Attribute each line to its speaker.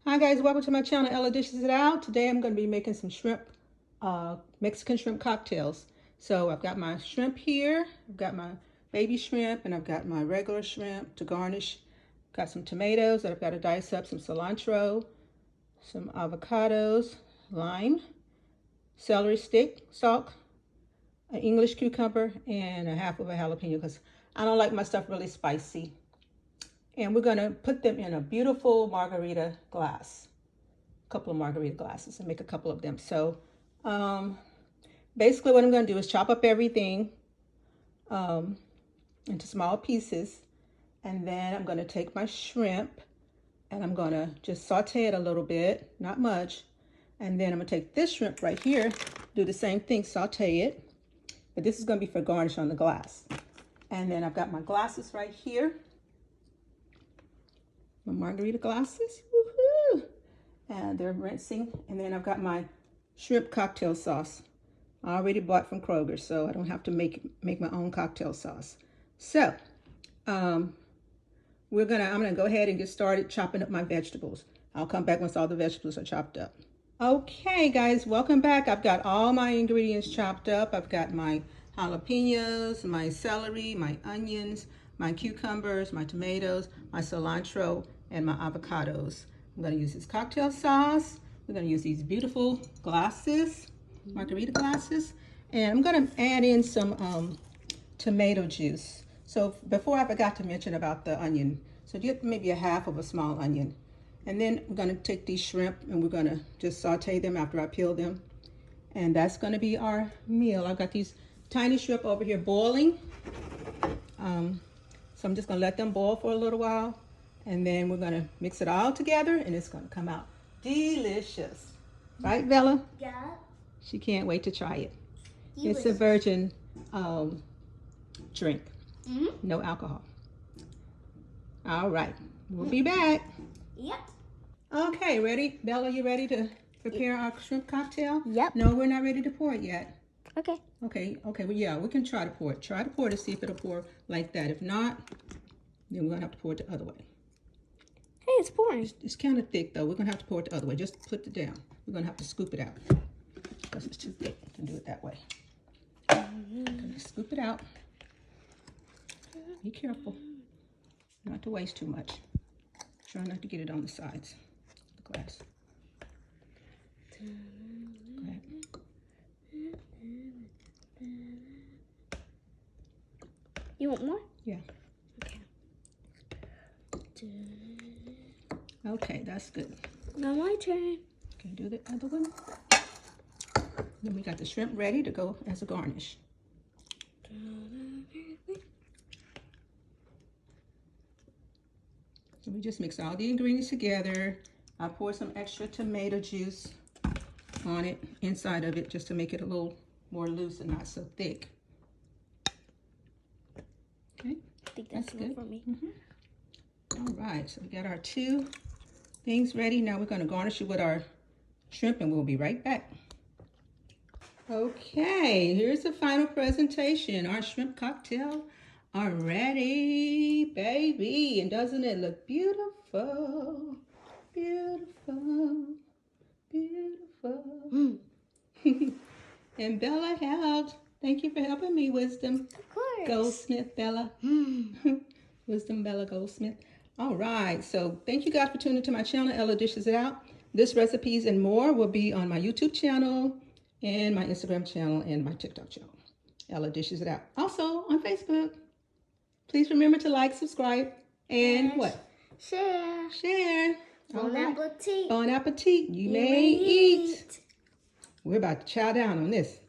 Speaker 1: Hi guys, welcome to my channel, Ella Dishes It Out. Today I'm going to be making some shrimp, Mexican shrimp cocktails. So I've got my shrimp here, I've got my baby shrimp, and I've got my regular shrimp to garnish. Got some tomatoes that I've got to dice up, some cilantro, some avocados, lime, celery stick, stalk, an English cucumber, and a half of a jalapeno because I don't like my stuff really spicy. And we're going to put them in a beautiful margarita glass, a couple of margarita glasses, and make a couple of them. So basically what I'm going to do is chop up everything into small pieces. And then I'm going to take my shrimp and I'm going to just saute it a little bit, not much. And then I'm going to take this shrimp right here, do the same thing, saute it. But this is going to be for garnish on the glass. And then I've got my glasses right here. My margarita glasses, woohoo! And they're rinsing. And then I've got my shrimp cocktail sauce. I already bought from Kroger, so I don't have to make my own cocktail sauce. So, I'm gonna go ahead and get started chopping up my vegetables. I'll come back once all the vegetables are chopped up. Okay, guys, welcome back. I've got all my ingredients chopped up. I've got my jalapenos, my celery, my onions, my cucumbers, my tomatoes, my cilantro, and my avocados. I'm going to use this cocktail sauce. We're going to use these beautiful glasses, margarita glasses, and I'm going to add in some tomato juice. So before I forgot to mention about the onion. So get maybe a half of a small onion. And then we're going to take these shrimp and we're going to just saute them after I peel them. And that's going to be our meal. I've got these tiny shrimp over here boiling. So I'm just going to let them boil for a little while. And then we're going to mix it all together and it's going to come out delicious. Right, Bella?
Speaker 2: Yeah.
Speaker 1: She can't wait to try it.
Speaker 2: Delicious.
Speaker 1: It's a virgin drink.
Speaker 2: Mm-hmm.
Speaker 1: No alcohol. All right. We'll be back.
Speaker 2: Yep.
Speaker 1: Okay, ready? Bella, you ready to prepare our shrimp cocktail?
Speaker 2: Yep.
Speaker 1: No, we're not ready to pour it yet.
Speaker 2: Okay.
Speaker 1: Okay, well, yeah, we can try to pour it. Try to pour it to see if it'll pour like that. If not, then we're going to have to pour it the other way.
Speaker 2: Hey, it's pouring.
Speaker 1: It's kind of thick, though. We're going to have to pour it the other way. Just put it down. We're going to have to scoop it out because it's too thick to do it that way. Gonna scoop it out. Be careful not to waste too much. Try not to get it on the sides of the glass. Go ahead.
Speaker 2: You want more?
Speaker 1: Yeah.
Speaker 2: Okay.
Speaker 1: Okay, that's good.
Speaker 2: Now my turn.
Speaker 1: Okay, do the other one. Then we got the shrimp ready to go as a garnish. So we just mix all the ingredients together. I pour some extra tomato juice on it, inside of it, just to make it a little more loose and not so thick. Okay,
Speaker 2: I think that's good for me.
Speaker 1: All right, so we got our two things ready. Now we're going to garnish it with our shrimp and we'll be right back. Okay, here's the final presentation. Our shrimp cocktail are ready, baby. And doesn't it look beautiful? Beautiful, beautiful. And Bella helped. Thank you for helping me, Wisdom.
Speaker 2: Of course.
Speaker 1: Goldsmith Bella. Wisdom Bella Goldsmith. All right, so thank you guys for tuning to my channel, Ella Dishes It Out. This recipes and more will be on my YouTube channel and my Instagram channel and my TikTok channel, Ella Dishes It Out. Also on Facebook. Please remember to like, subscribe, and what?
Speaker 2: Share.
Speaker 1: Share.
Speaker 2: Bon appetit.
Speaker 1: Bon appetit. You may eat. We're about to chow down on this.